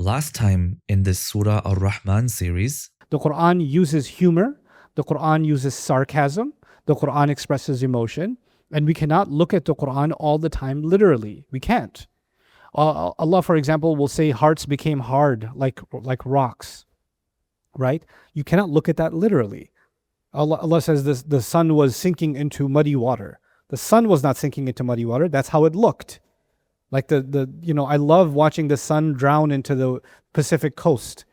Last time in this Surah Ar-Rahman series, the Quran uses humor, the Quran uses sarcasm, the Quran expresses emotion, and we cannot look at the Quran all the time literally. We can't. Allah, for example, will say hearts became hard like rocks, right? You cannot look at that literally. Allah says this, the sun was sinking into muddy water. The sun was not sinking into muddy water. That's how it looked. Like I love watching the sun drown into the Pacific coast,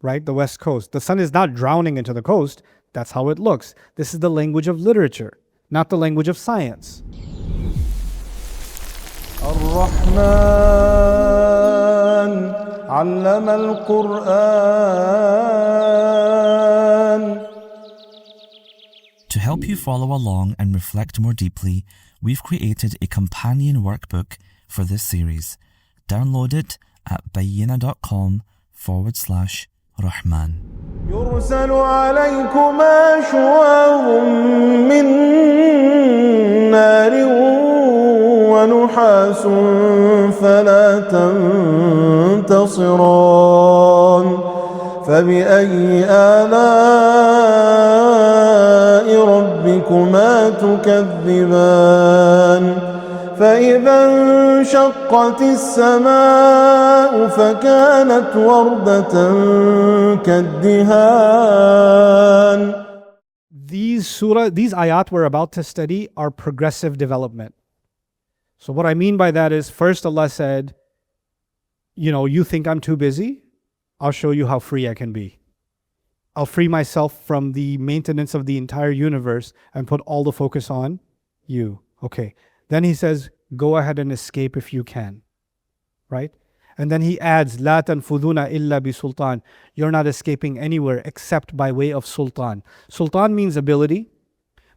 right? The West Coast. The sun is not drowning into the coast. That's how it looks. This is the language of literature, not the language of science. Ar-Rahman allama al-Quran. To help you follow along and reflect more deeply, we've created a companion workbook for this series. Download it at bayyina.com/Rahman. يرسل عليكما شواظ من نار ونحاس فلا تنتصران فبأي آلاء ربكما تكذبان فإذا انشقت السماء فكانت وردة كالدهان. These ayat we're about to study are progressive development. So what I mean by that is, first Allah said, you think I'm too busy? I'll show you how free I can be. I'll free myself from the maintenance of the entire universe and put all the focus on you. Okay. Then he says, go ahead and escape if you can. Right? And then he adds, La tanfuduna illa bi Sultan. You're not escaping anywhere except by way of Sultan. Sultan means ability,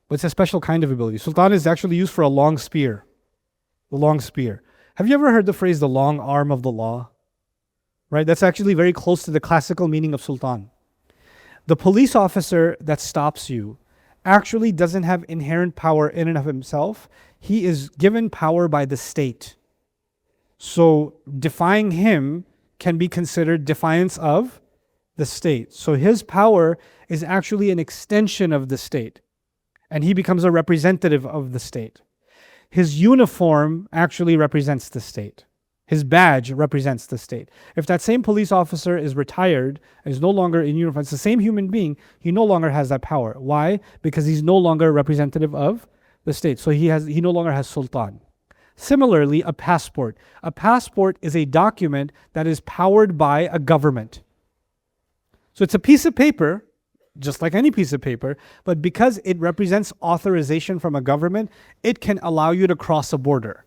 but it's a special kind of ability. Sultan is actually used for a long spear. The long spear. Have you ever heard the phrase, the long arm of the law? Right? That's actually very close to the classical meaning of Sultan. The police officer that stops you actually doesn't have inherent power in and of himself. He is given power by the state. So defying him can be considered defiance of the state. So his power is actually an extension of the state. And he becomes a representative of the state. His uniform actually represents the state. His badge represents the state. If that same police officer is retired and is no longer in uniform, it's the same human being, he no longer has that power. Why? Because he's no longer a representative of the state. So he no longer has sultan. Similarly, a passport. A passport is a document that is powered by a government. So it's a piece of paper, just like any piece of paper, but because it represents authorization from a government, it can allow you to cross a border.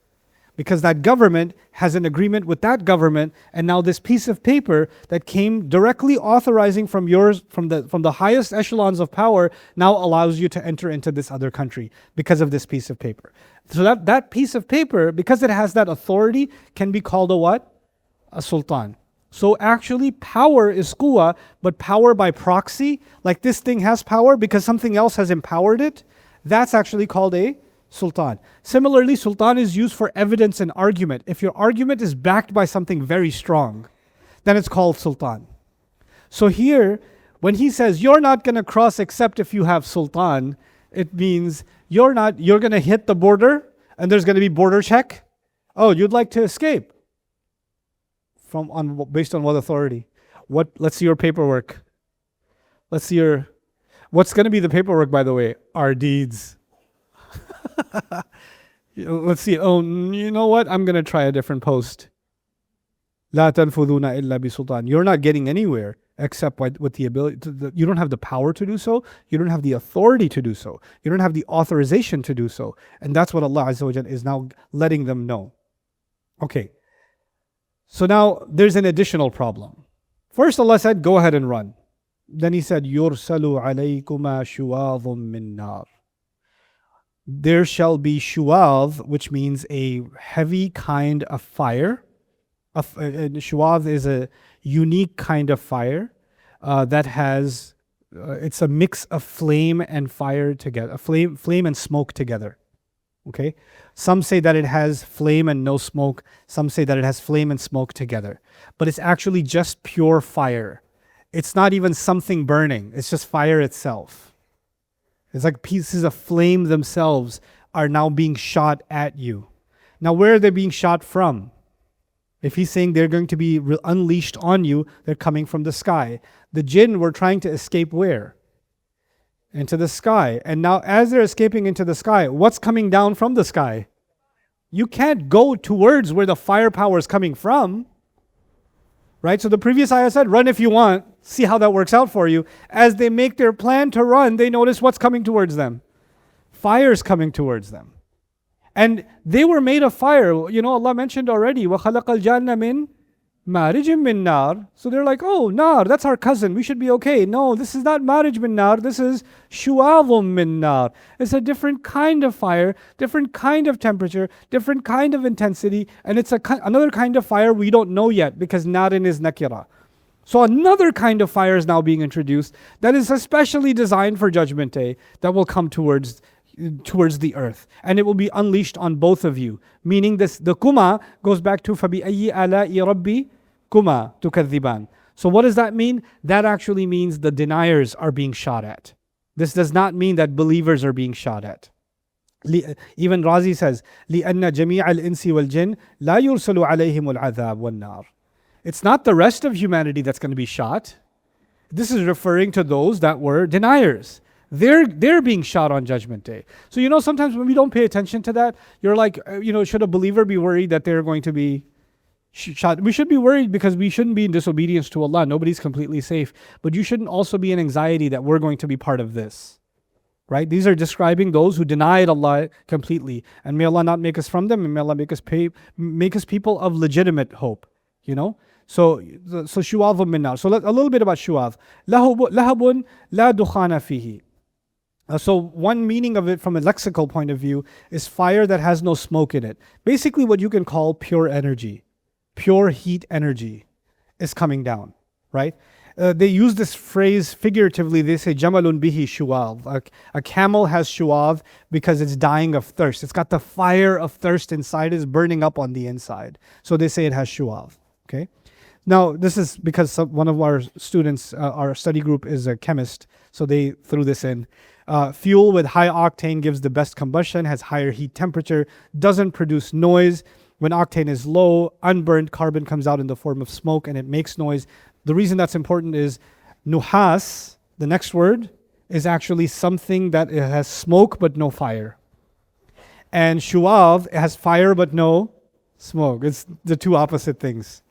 Because that government has an agreement with that government, and now this piece of paper that came directly authorizing from the highest echelons of power now allows you to enter into this other country because of this piece of paper. So that piece of paper, because it has that authority, can be called a what? A sultan. So actually power is quwwah, but power by proxy, like this thing has power because something else has empowered it, that's actually called a sultan. Similarly, sultan is used for evidence and argument. If your argument is backed by something very strong, then it's called sultan. So here, when he says, you're not going to cross except if you have sultan, it means you're going to hit the border and there's going to be border check. Oh, you'd like to escape. Based on what authority? Let's see your paperwork. What's going to be the paperwork, by the way? Our deeds. Let's see. Oh, you know what? I'm going to try a different post. La tanfuduna illa bi sultan. You're not getting anywhere except with the ability. You don't have the power to do so. You don't have the authority to do so. You don't have the authorization to do so. And that's what Allah Azza wa Jalla is now letting them know. Okay. So now there's an additional problem. First Allah said, go ahead and run. Then He said, يُرْسَلُ عَلَيْكُمَا شُوَاظٌ مِّن نَارٍ. There shall be shuwadh, which means a heavy kind of fire. Shuwadh is a unique kind of fire that has, it's a mix of flame and fire together, flame and smoke together. Okay? Some say that it has flame and no smoke. Some say that it has flame and smoke together. But it's actually just pure fire. It's not even something burning. It's just fire itself. It's like pieces of flame themselves are now being shot at you. Now, where are they being shot from? If he's saying they're going to be unleashed on you, they're coming from the sky. The jinn were trying to escape where? Into the sky. And now as they're escaping into the sky, what's coming down from the sky? You can't go towards where the firepower is coming from. Right? So the previous ayah said, run if you want. See how that works out for you. As they make their plan to run, they notice what's coming towards them. Fire's coming towards them. And they were made of fire. You know, Allah mentioned already, وَخَلَقَ الْجَانَّ مِن مَارِجٍ مِن نَار. So they're like, oh, nar, that's our cousin. We should be okay. No, this is not marij min nar. This is shuwadh min nar. It's a different kind of fire, different kind of temperature, different kind of intensity. And it's another kind of fire we don't know yet because narin is nakira. So another kind of fire is now being introduced that is especially designed for Judgment Day that will come towards the earth, and it will be unleashed on both of you. Meaning the kuma goes back to فَبِأَيِّ آلَاءِ رَبِّ كُمَا تُكَذِّبَانِ. So what does that mean? That actually means the deniers are being shot at. This does not mean that believers are being shot at. Even Razi says, لِأَنَّ جَمِيعَ الْإِنسِ وَالْجِنِّ لَا يُرْسَلُ عَلَيْهِمُ الْعَذَابُ وَالنَّارِ. It's not the rest of humanity that's going to be shot. This is referring to those that were deniers. They're being shot on Judgment Day. So, you know, sometimes when we don't pay attention to that, you're like, should a believer be worried that they're going to be shot? We should be worried because we shouldn't be in disobedience to Allah. Nobody's completely safe. But you shouldn't also be in anxiety that we're going to be part of this. Right? These are describing those who denied Allah completely. And may Allah not make us from them, and may Allah make us people of legitimate hope. You know? So shuwadh min nar. So a little bit about shuwadh. Lahabun la dukhana fihi. So one meaning of it from a lexical point of view is fire that has no smoke in it. Basically what you can call pure energy, pure heat energy is coming down, right? They use this phrase figuratively. They say, Jamalun bihi shuwadh. A camel has shuwadh because it's dying of thirst. It's got the fire of thirst inside, is burning up on the inside. So they say it has shuwadh, okay? Now, this is because one of our students, our study group is a chemist, so they threw this in. Fuel with high octane gives the best combustion, has higher heat temperature, doesn't produce noise. When octane is low, unburned carbon comes out in the form of smoke and it makes noise. The reason that's important is nuhas, the next word, is actually something that it has smoke but no fire. And shuwadh has fire but no smoke. It's the two opposite things.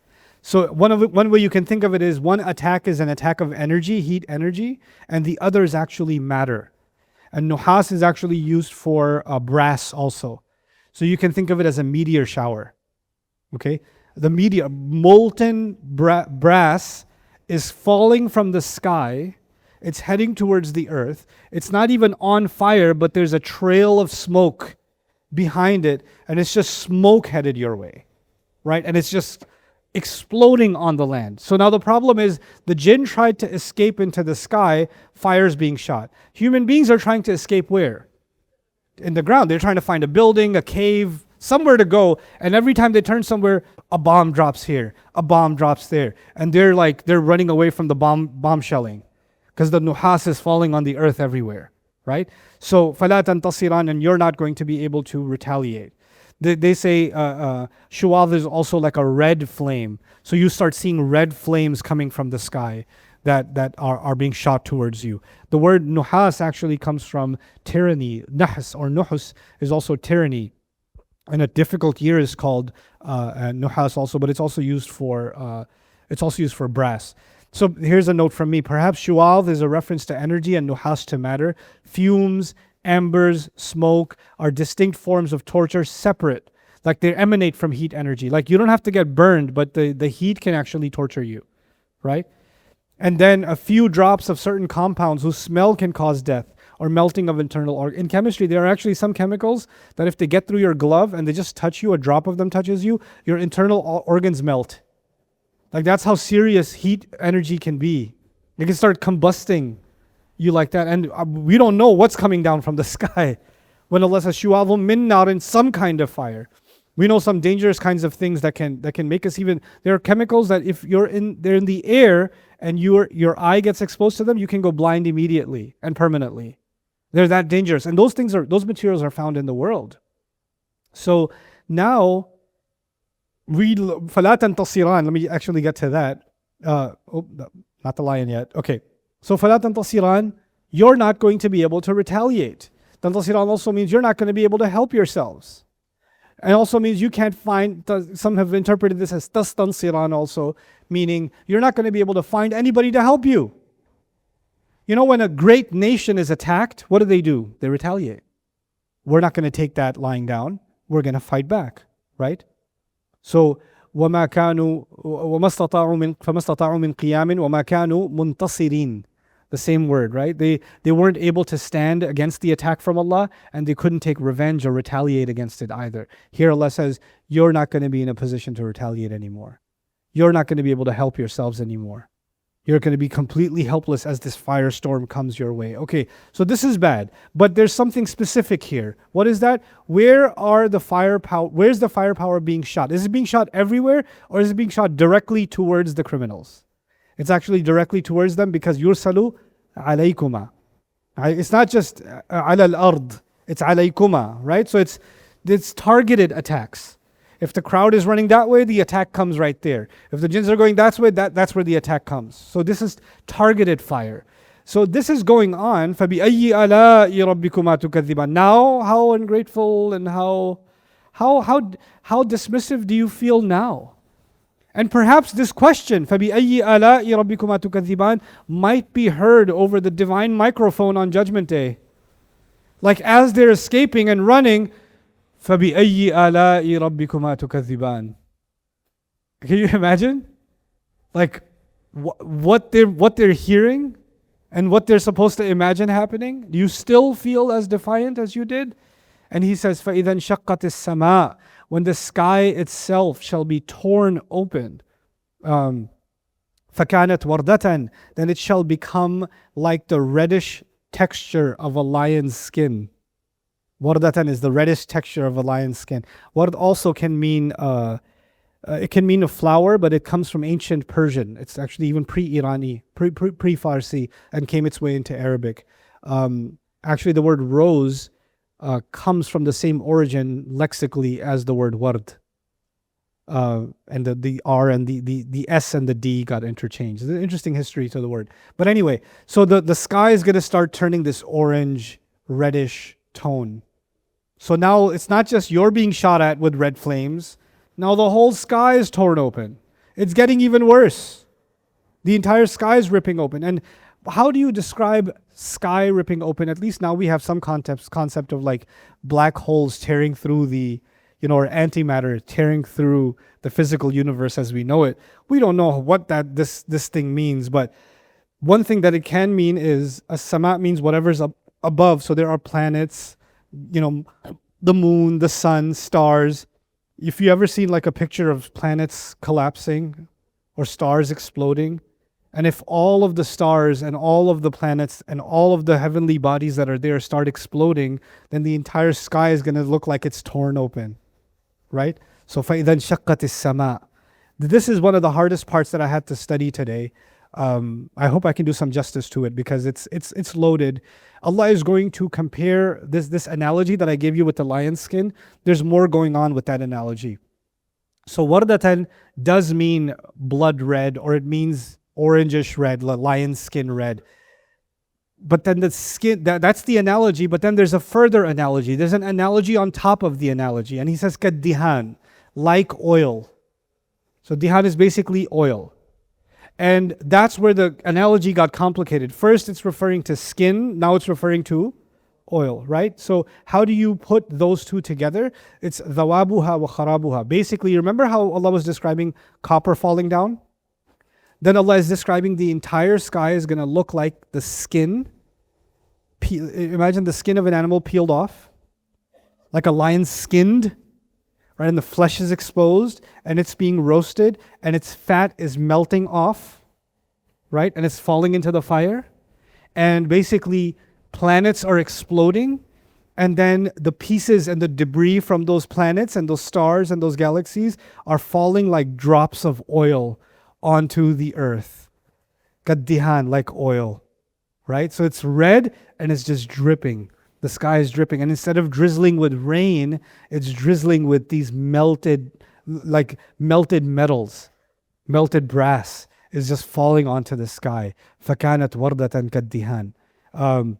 So one way you can think of it is one attack is an attack of energy, heat energy, and the other is actually matter. And nuhas is actually used for brass also. So you can think of it as a meteor shower. Okay? The molten brass is falling from the sky. It's heading towards the earth. It's not even on fire, but there's a trail of smoke behind it, and it's just smoke headed your way. Right? And it's just exploding on the land. So now the problem is the jinn tried to escape into the sky, fire's being shot. Human beings are trying to escape where? In the ground. They're trying to find a building, a cave, somewhere to go, and every time they turn somewhere, a bomb drops here, a bomb drops there, and they're running away from the bomb shelling because the nuhas is falling on the earth everywhere, right? So فَلَا تَنْتَصِرَانَ, and you're not going to be able to retaliate. They say shuwadh is also like a red flame. So you start seeing red flames coming from the sky that are being shot towards you. The word nuhas actually comes from tyranny. Nahs or nuhus is also tyranny. And a difficult year is called nuhas also, but it's also used for brass. So here's a note from me. Perhaps shuwadh is a reference to energy and nuhas to matter. Fumes, embers, smoke are distinct forms of torture, separate. Like they emanate from heat energy. Like you don't have to get burned, but the heat can actually torture you, right? And then a few drops of certain compounds whose smell can cause death or melting of internal organs. In chemistry, there are actually some chemicals that if they get through your glove and they just touch you, a drop of them touches you, your internal organs melt. Like that's how serious heat energy can be. It can start combusting you like that. And we don't know what's coming down from the sky. When Allah says Shuwadh min narin, some kind of fire. We know some dangerous kinds of things that can make us even. There are chemicals that if they're in the air and your eye gets exposed to them, you can go blind immediately and permanently. They're that dangerous, and those materials are found in the world. So now, read فَلَا تَنْتَصِرَانِ. Let me actually get to that. Not the lion yet. Okay. So فَلَا تَنْتَصِرَانِ, you're not going to be able to retaliate. Tantasiran also means you're not going to be able to help yourselves. And also means you can't find, some have interpreted this as tastansiran also, meaning you're not going to be able to find anybody to help you. You know, when a great nation is attacked, what do? They retaliate. We're not going to take that lying down. We're going to fight back, right? So, وَمَا كَانُوا فَمَا اسْتَطَاعُوا مِنْ قِيَامٍ وَمَا كَانُوا مُنْتَصِرِينَ. The same word, right? They weren't able to stand against the attack from Allah, and they couldn't take revenge or retaliate against it either. Here Allah says, you're not going to be in a position to retaliate anymore. You're not going to be able to help yourselves anymore. You're going to be completely helpless as this firestorm comes your way. Okay, so this is bad, but there's something specific here. What is that? Where's the firepower being shot? Is it being shot everywhere, or is it being shot directly towards the criminals? It's actually directly towards them, because yursalu alaykuma. It's not just ala al-ard, it's alaykuma, right? So it's targeted attacks. If the crowd is running that way, the attack comes right there. If the jinns are going that way, that's where the attack comes. So this is targeted fire. So this is going on. فَبِأَيِّ آلَاءِ رَبِّكُمَا تُكَذِّبَانِ. Now, how ungrateful and how dismissive do you feel now? And perhaps this question, فَبِأَيِّ آلَاءِ رَبِّكُمَا تُكَذِّبَانِ, might be heard over the divine microphone on Judgment Day. Like as they're escaping and running, فَبِأَيِّ آلَاءِ رَبِّكُمَا تُكَذِّبَانِ. Can you imagine? Like what they're hearing and what they're supposed to imagine happening? Do you still feel as defiant as you did? And he says, فَإِذَا انشَقَّتِ السَّمَاء, when the sky itself shall be torn open, فَكَانَتْ وَرْدَةً, then it shall become like the reddish texture of a lion's skin. Wardatan is the reddish texture of a lion's skin. Ward also can mean it can mean a flower, but it comes from ancient Persian. It's actually even pre-Irani, pre-Farsi, and came its way into Arabic. Actually, the word rose comes from the same origin lexically as the word ward. And the R and the S and the D got interchanged. It's an interesting history to the word. But anyway, so the sky is going to start turning this orange, reddish tone. So now it's not just you're being shot at with red flames. Now the whole sky is torn open. It's getting even worse. The entire sky is ripping open. And how do you describe sky ripping open? At least now we have some concept of like black holes tearing through or antimatter tearing through the physical universe as we know it. We don't know what this thing means, but one thing that it can mean is as-sama means whatever's above. So there are planets, the moon, the sun, stars. If you ever seen like a picture of planets collapsing or stars exploding, and if all of the stars and all of the planets and all of the heavenly bodies that are there start exploding, then the entire sky is going to look like it's torn open, right? So فَإِذَا انشَقَّتِ السَّمَاء. This is one of the hardest parts that I had to study today. I hope I can do some justice to it because it's loaded. Allah is going to compare this analogy that I gave you with the lion skin. There's more going on with that analogy. So wardatan does mean blood red, or it means orangish red, lion skin red. But then the skin, that's the analogy, but then there's a further analogy. There's an analogy on top of the analogy. And he says, kaddihan, like oil. So dihan is basically oil. And that's where the analogy got complicated. First, it's referring to skin. Now it's referring to oil, right? So how do you put those two together? It's dhawabuha wa kharabuha. Basically, remember how Allah was describing copper falling down? Then Allah is describing the entire sky is going to look like the skin. Imagine the skin of an animal peeled off. Like a lion skinned. Right, and the flesh is exposed, and it's being roasted, and its fat is melting off, right? And it's falling into the fire. And basically, planets are exploding, And then the pieces and the debris from those planets and those stars and those galaxies are falling like drops of oil onto the earth. Kaddihan, like oil, right? So it's red and it's just dripping. The sky is dripping. And instead of drizzling with rain, it's drizzling with these melted metals, melted brass is just falling onto the sky. فَكَانَتْ وَرْدَةً كَالدِّهَانِ.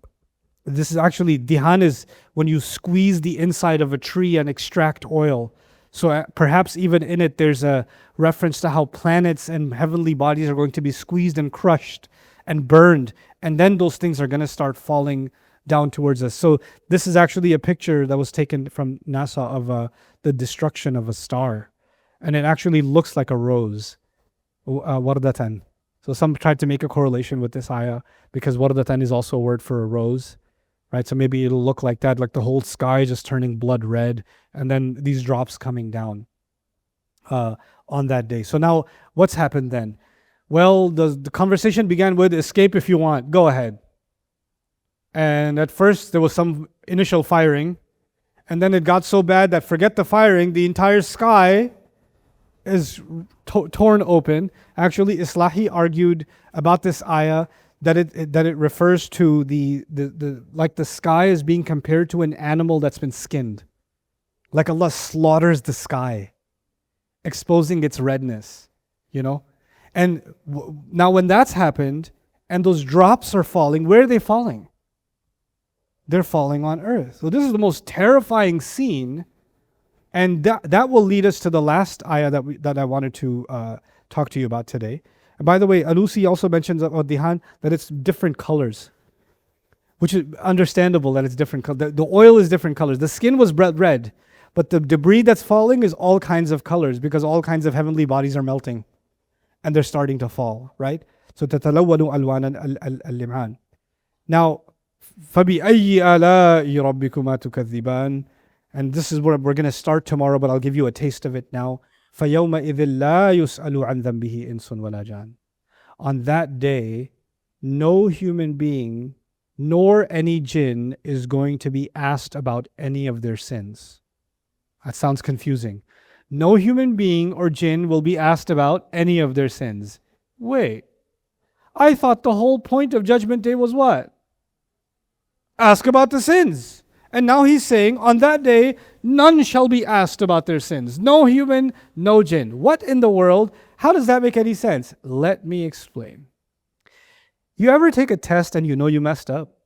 This is actually, dihan is when you squeeze the inside of a tree and extract oil. So perhaps even in it, there's a reference to how planets and heavenly bodies are going to be squeezed and crushed and burned. And then those things are going to start falling down towards us. So this is actually a picture that was taken from NASA of the destruction of a star. And it actually looks like a rose. Wardatan. So some tried to make a correlation with this ayah because wardatan is also a word for a rose. Right, so maybe it'll look like that, like the whole sky just turning blood red, and then these drops coming down on that day. So now, what's happened then? Well, the conversation began with, escape if you want, go ahead. And at first, there was some initial firing, and then it got so bad that forget the firing, the entire sky is torn open. Actually, Islahi argued about this ayah that it refers to the like the sky is being compared to an animal that's been skinned. Like Allah slaughters the sky, exposing its redness, And now when that's happened, and those drops are falling, where are they falling? They're falling on earth. So this is the most terrifying scene, and that will lead us to the last ayah that I wanted to talk to you about today. And by the way, Alusi also mentions about dihan that it's different colors, which is understandable that it's different colors. The oil is different colors. The skin was red, but the debris that's falling is all kinds of colors because all kinds of heavenly bodies are melting and they're starting to fall, right? So تَتَلَوَّنُ أَلْوَانًا الْلِمْعَانِ. Now, فَبِأَيِّ آلَاءِ رَبِّكُمَا تُكَذِّبَانِ. And this is where we're going to start tomorrow, but I'll give you a taste of it now. فَيَوْمَئِذٍ لَا يُسْأَلُ عَنْ ذَنْبِهِ إِنسٌ وَلَا جَانٌ. On that day, no human being nor any jinn is going to be asked about any of their sins. That sounds confusing. No human being or jinn will be asked about any of their sins. Wait, I thought the whole point of Judgment Day was what? Ask about the sins. And now he's saying, on that day, none shall be asked about their sins. No human, no jinn. What in the world? How does that make any sense? Let me explain. You ever take a test and you know you messed up?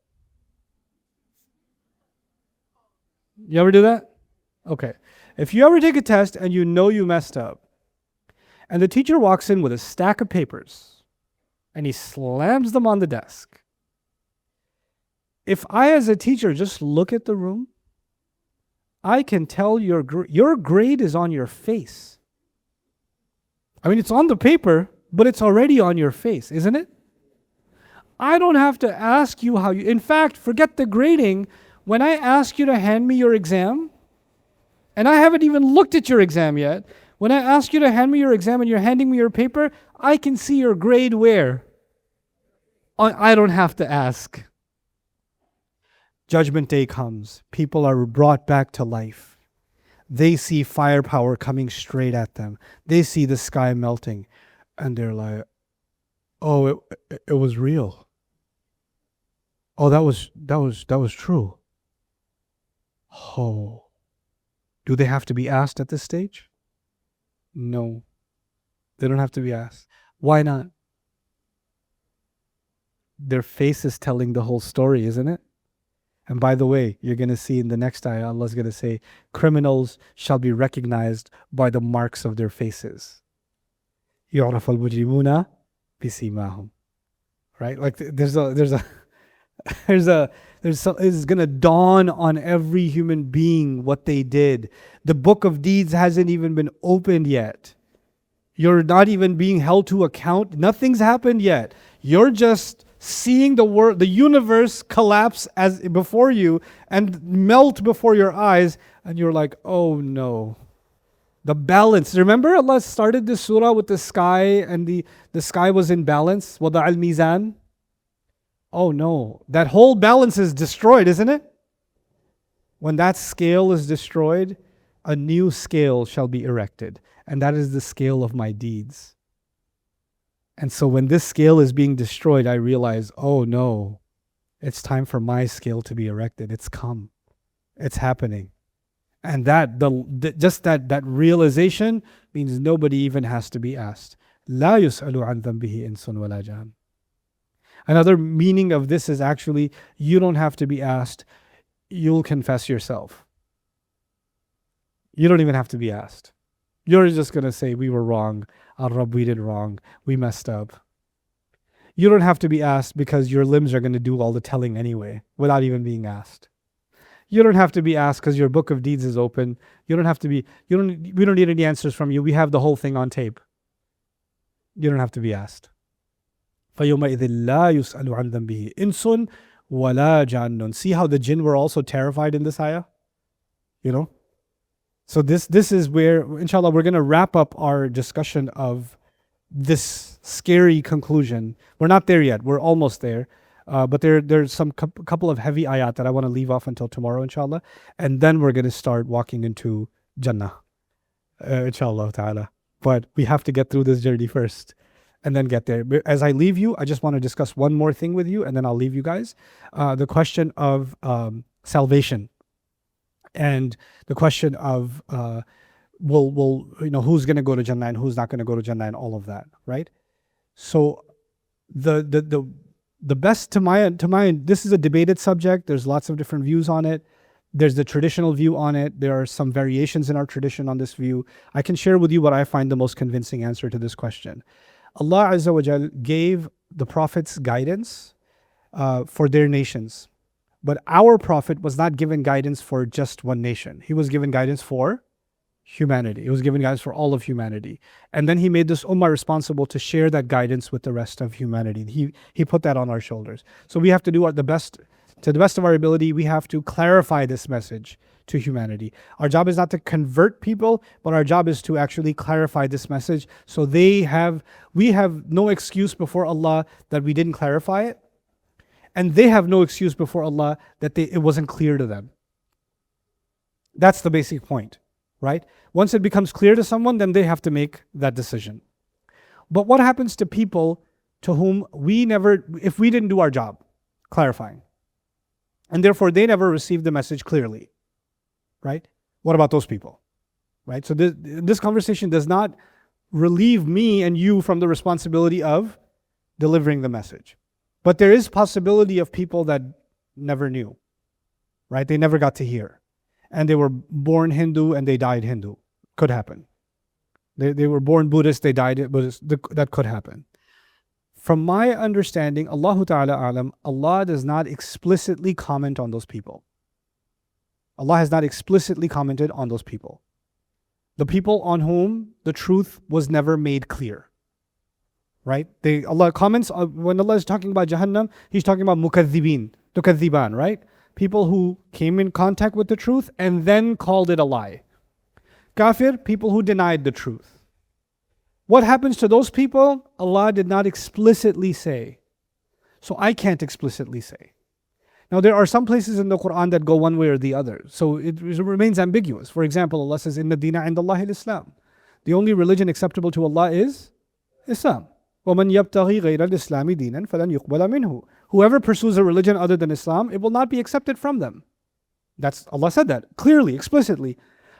You ever do that? Okay. If you ever take a test and you know you messed up, and the teacher walks in with a stack of papers, and he slams them on the desk, if I, as a teacher, just look at the room, I can tell your grade is on your face. I mean, it's on the paper, but it's already on your face, isn't it? I don't have to ask you how you... In fact, forget the grading. When I ask you to hand me your exam, and I haven't even looked at your exam yet, when I ask you to hand me your exam and you're handing me your paper, I can see your grade where? I don't have to ask. Judgment Day comes. People are brought back to life. They see firepower coming straight at them. They see the sky melting. And they're like, oh, it was real. Oh, that was true. Oh. Do they have to be asked at this stage? No. They don't have to be asked. Why not? Their face is telling the whole story, isn't it? And by the way, you're going to see in the next ayah, Allah's going to say, criminals shall be recognized by the marks of their faces. يُعْرَفَ الْمُجْرِمُونَ بِسِيمَاهُمْ. Right? Like it's going to dawn on every human being what they did. The book of deeds hasn't even been opened yet. You're not even being held to account. Nothing's happened yet. You're just seeing the world, the universe collapse as before you and melt before your eyes, and you're like, oh no. The balance. Remember Allah started this surah with the sky, and the sky was in balance. وَضَعَ الْمِيزَانِ. Oh no. That whole balance is destroyed, isn't it? When that scale is destroyed, a new scale shall be erected. And that is the scale of my deeds. And so when this scale is being destroyed, I realize, oh no, it's time for my scale to be erected. It's come. It's happening. And that realization means nobody even has to be asked. لا يسأل عن ذنبه إنس ولا جان. Another meaning of this is actually, you don't have to be asked, you'll confess yourself. You don't even have to be asked. You're just going to say, we were wrong. Al-Rabb, we did wrong. We messed up. You don't have to be asked because your limbs are going to do all the telling anyway, without even being asked. You don't have to be asked because your book of deeds is open. We don't need any answers from you. We have the whole thing on tape. You don't have to be asked. فَيَوْمَئِذٍ لَا يُسْأَلُ عَنْ ذَنْبِهِ إِنسٌ وَلَا جَانٌّ. See how the jinn were also terrified in this ayah? You know? So this is where, inshallah, we're going to wrap up our discussion of this scary conclusion. We're not there yet. We're almost there. But there's some couple of heavy ayat that I want to leave off until tomorrow, inshallah. And then we're going to start walking into Jannah, inshallah ta'ala. But we have to get through this journey first and then get there. As I leave you, I just want to discuss one more thing with you and then I'll leave you guys. The question of salvation and the question of who's going to go to Jannah and who's not going to go to Jannah and all of that, right? So the best to my this is a debated subject. There's lots of different views on it. There's the traditional view on it. There are some variations in our tradition on this view. I can share with you what I find the most convincing answer to this question. Allah Azza wa Jal gave the prophets guidance for their nations. But our prophet was not given guidance for just one nation. He was given guidance for humanity. He was given guidance for all of humanity. And then he made this ummah responsible to share that guidance with the rest of humanity. He put that on our shoulders. So we have to do the best, to the best of our ability, we have to clarify this message to humanity. Our job is not to convert people, but our job is to actually clarify this message so we have no excuse before Allah that we didn't clarify it. And they have no excuse before Allah that it wasn't clear to them. That's the basic point, right? Once it becomes clear to someone, then they have to make that decision. But what happens to people to whom if we didn't do our job clarifying, and therefore they never received the message clearly, right? What about those people, right? So this conversation does not relieve me and you from the responsibility of delivering the message. But there is possibility of people that never knew, right? They never got to hear. And they were born Hindu and they died Hindu. Could happen. They were born Buddhist, they died Buddhist. That could happen. From my understanding, Allahu Ta'ala Alam, Allah does not explicitly comment on those people. Allah has not explicitly commented on those people. The people on whom the truth was never made clear. Right? Allah comments, when Allah is talking about Jahannam, He's talking about mukadhibin, tukadhiban, right? People who came in contact with the truth and then called it a lie. Kafir, people who denied the truth. What happens to those people? Allah did not explicitly say. So I can't explicitly say. Now there are some places in the Quran that go one way or the other. So it remains ambiguous. For example, Allah says, Inna dina inda Allahi al-Islam. The only religion acceptable to Allah is Islam. وَمَنْ يَبْتَغِي غَيْرَ الْإِسْلَامِ دِينًا فَلَنْ يُقْبَلَ مِنْهُ. Whoever pursues a religion other than Islam, it will not be accepted from them. Allah said that clearly, explicitly.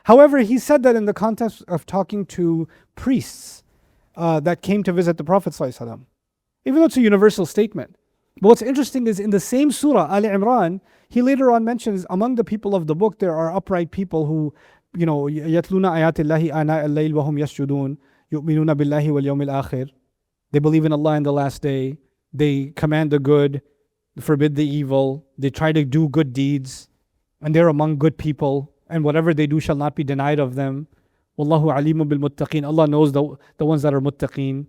However, He said that in the context of talking to priests that came to visit the Prophet ﷺ. Even though it's a universal statement. But what's interesting is in the same surah, Ali Imran, He later on mentions among the people of the book, there are upright people who, يَتْلُونَ آيَاتِ اللَّهِ آنَاءَ اللَّيْلِ وَهُمْ يَسْجُدُونَ يُؤْمِنُونَ بِاللَّهِ وَالْيَوْمِ الْآخِرِ. They believe in Allah and the last day. They command the good, forbid the evil. They try to do good deeds. And they're among good people. And whatever they do shall not be denied of them. Wallahu alimun bil muttaqeen. Allah knows the ones that are muttaqeen.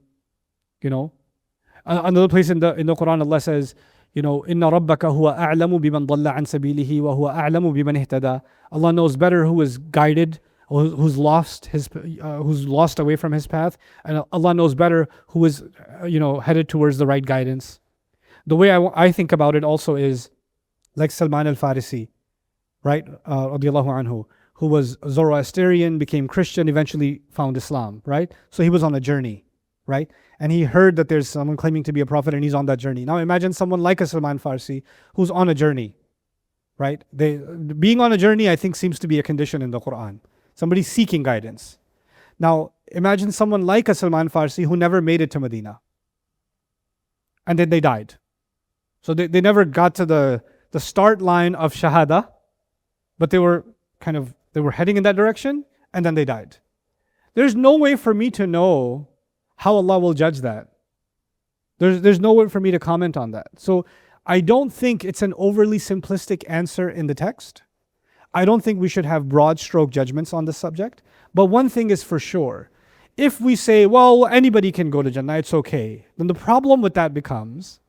Another place in the Quran, Allah says, Inna rabbaka huwa a'lamu biman dalla an sabilihi wa huwa a'lamu biman ihtada. Allah knows better who is guided, who's lost away from His path, and Allah knows better who is headed towards the right guidance. The way I think about it also is like Salman al-Farisi. right? Radiallahu anhu, who was Zoroastrian, became Christian, eventually found Islam, right? So he was on a journey, right? And he heard that there's someone claiming to be a prophet and he's on that journey. Now imagine someone like a Salman Farsi who's on a journey, right? Being on a journey, I think, seems to be a condition in the Quran. Somebody seeking guidance. Now imagine someone like a Salman Farsi who never made it to Medina. And then they died. So they never got to the start line of Shahada, but they were heading in that direction, and then they died. There's no way for me to know how Allah will judge that. There's no way for me to comment on that. So I don't think it's an overly simplistic answer in the text. I don't think we should have broad stroke judgments on this subject. But one thing is for sure, if we say, well, anybody can go to Jannah, it's okay, then the problem with that becomes,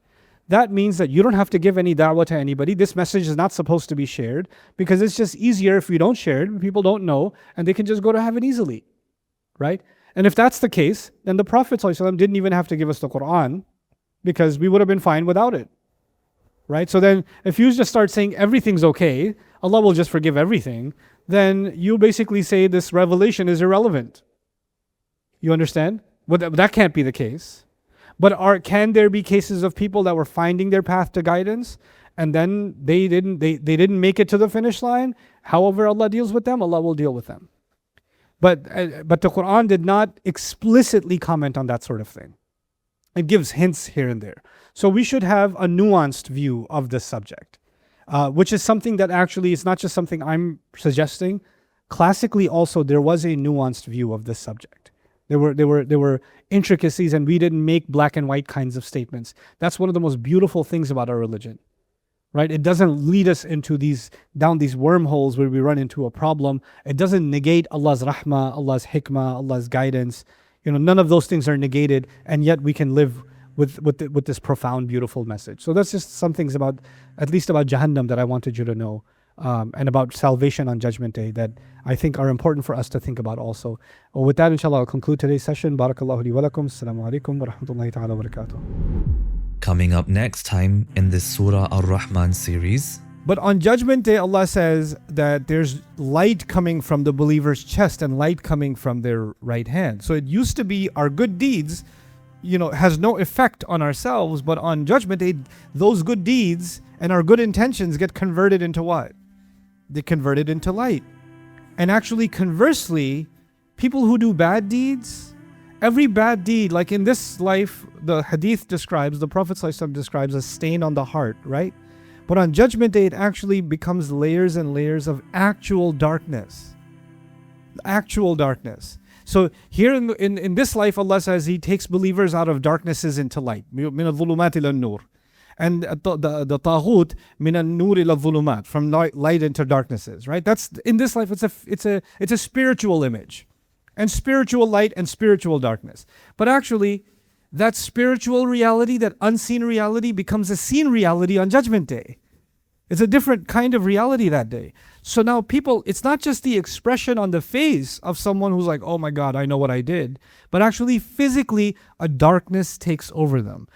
that means that you don't have to give any da'wah to anybody. This message is not supposed to be shared because it's just easier if we don't share it. People don't know and they can just go to heaven easily, right? And if that's the case, then the Prophet ﷺ didn't even have to give us the Quran because we would have been fine without it, right? So then if you just start saying everything's okay, Allah will just forgive everything, then you basically say this revelation is irrelevant. You understand? But that can't be the case. But can there be cases of people that were finding their path to guidance and then they didn't make it to the finish line? However Allah deals with them, Allah will deal with them. But the Quran did not explicitly comment on that sort of thing. It gives hints here and there. So we should have a nuanced view of this subject, which is something that actually is not just something I'm suggesting. Classically also there was a nuanced view of this subject. There were intricacies, and we didn't make black and white kinds of statements. That's one of the most beautiful things about our religion, right? It doesn't lead us into down these wormholes where we run into a problem. It doesn't negate Allah's rahmah, Allah's hikmah, Allah's guidance. None of those things are negated, and yet we can live with this profound, beautiful message. So that's just some things at least about Jahannam that I wanted you to know. And about salvation on Judgment Day that I think are important for us to think about also. Well, with that, inshallah, I'll conclude today's session. Barakallahu li wa lakum. Assalamu alaikum wa rahmatullahi ta'ala wa barakatuh. Coming up next time in this Surah Ar-Rahman series. But on Judgment Day, Allah says that there's light coming from the believer's chest and light coming from their right hand. So it used to be our good deeds, has no effect on ourselves, but on Judgment Day, those good deeds and our good intentions get converted into what? They convert it into light. And actually, conversely, people who do bad deeds, every bad deed, like in this life, the hadith describes, the Prophet ﷺ describes a stain on the heart, right? But on Judgment Day, it actually becomes layers and layers of actual darkness. Actual darkness. So here in this life, Allah says He takes believers out of darknesses into light. مِنَ الظُّلُمَاتِ إِلَى النُّورِ. And the taghut min an-nur ila dhulumat, from light into darknesses, right? That's in this life. It's a spiritual image, and spiritual light and spiritual darkness. But actually, that spiritual reality, that unseen reality, becomes a seen reality on Judgment Day. It's a different kind of reality that day. So now people, it's not just the expression on the face of someone who's like, oh my God, I know what I did, but actually physically a darkness takes over them.